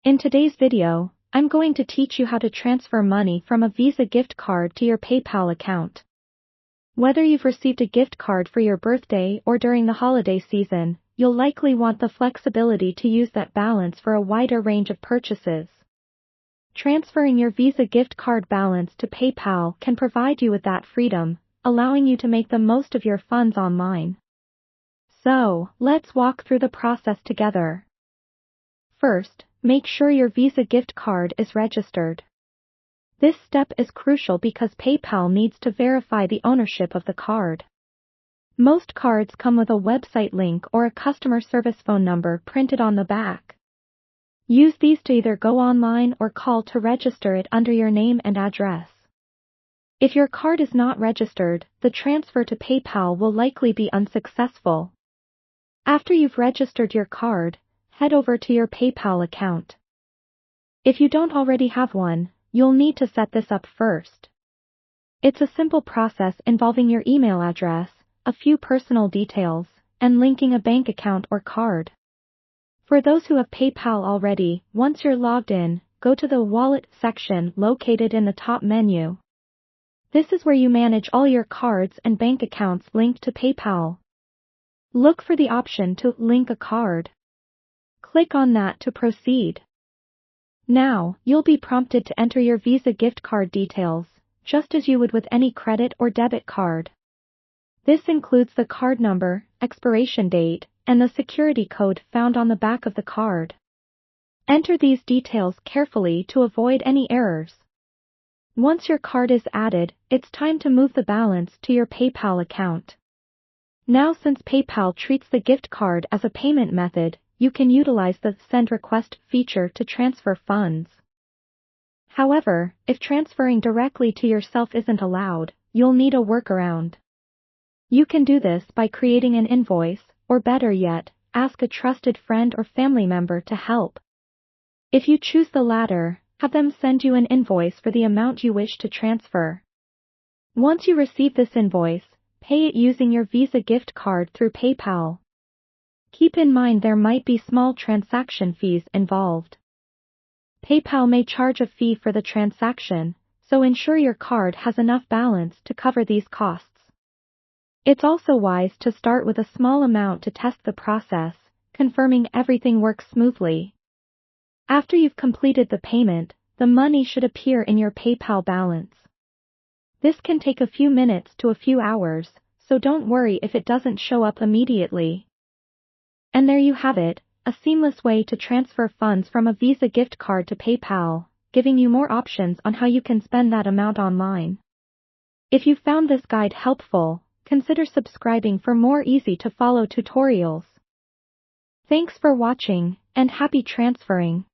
In today's video, I'm going to teach you how to transfer money from a Visa gift card to your PayPal account. Whether you've received a gift card for your birthday or during the holiday season, you'll likely want the flexibility to use that balance for a wider range of purchases. Transferring your Visa gift card balance to PayPal can provide you with that freedom, allowing you to make the most of your funds online. So, let's walk through the process together. First, make sure your Visa gift card is registered. This step is crucial because PayPal needs to verify the ownership of the card. Most cards come with a website link or a customer service phone number printed on the back. Use these to either go online or call to register it under your name and address. If your card is not registered, the transfer to PayPal will likely be unsuccessful. After you've registered your card, head over to your PayPal account. If you don't already have one, you'll need to set this up first. It's a simple process involving your email address, a few personal details, and linking a bank account or card. For those who have PayPal already, once you're logged in, go to the Wallet section located in the top menu. This is where you manage all your cards and bank accounts linked to PayPal. Look for the option to link a card. Click on that to proceed. Now, you'll be prompted to enter your Visa gift card details, just as you would with any credit or debit card. This includes the card number, expiration date, and the security code found on the back of the card. Enter these details carefully to avoid any errors. Once your card is added, it's time to move the balance to your PayPal account. Now, since PayPal treats the gift card as a payment method, you can utilize the Send Request feature to transfer funds. However, if transferring directly to yourself isn't allowed, you'll need a workaround. You can do this by creating an invoice, or better yet, ask a trusted friend or family member to help. If you choose the latter, have them send you an invoice for the amount you wish to transfer. Once you receive this invoice, pay it using your Visa gift card through PayPal. Keep in mind there might be small transaction fees involved. PayPal may charge a fee for the transaction, so ensure your card has enough balance to cover these costs. It's also wise to start with a small amount to test the process, confirming everything works smoothly. After you've completed the payment, the money should appear in your PayPal balance. This can take a few minutes to a few hours, so don't worry if it doesn't show up immediately. And there you have it, a seamless way to transfer funds from a Visa gift card to PayPal, giving you more options on how you can spend that amount online. If you found this guide helpful, consider subscribing for more easy-to-follow tutorials. Thanks for watching, and happy transferring.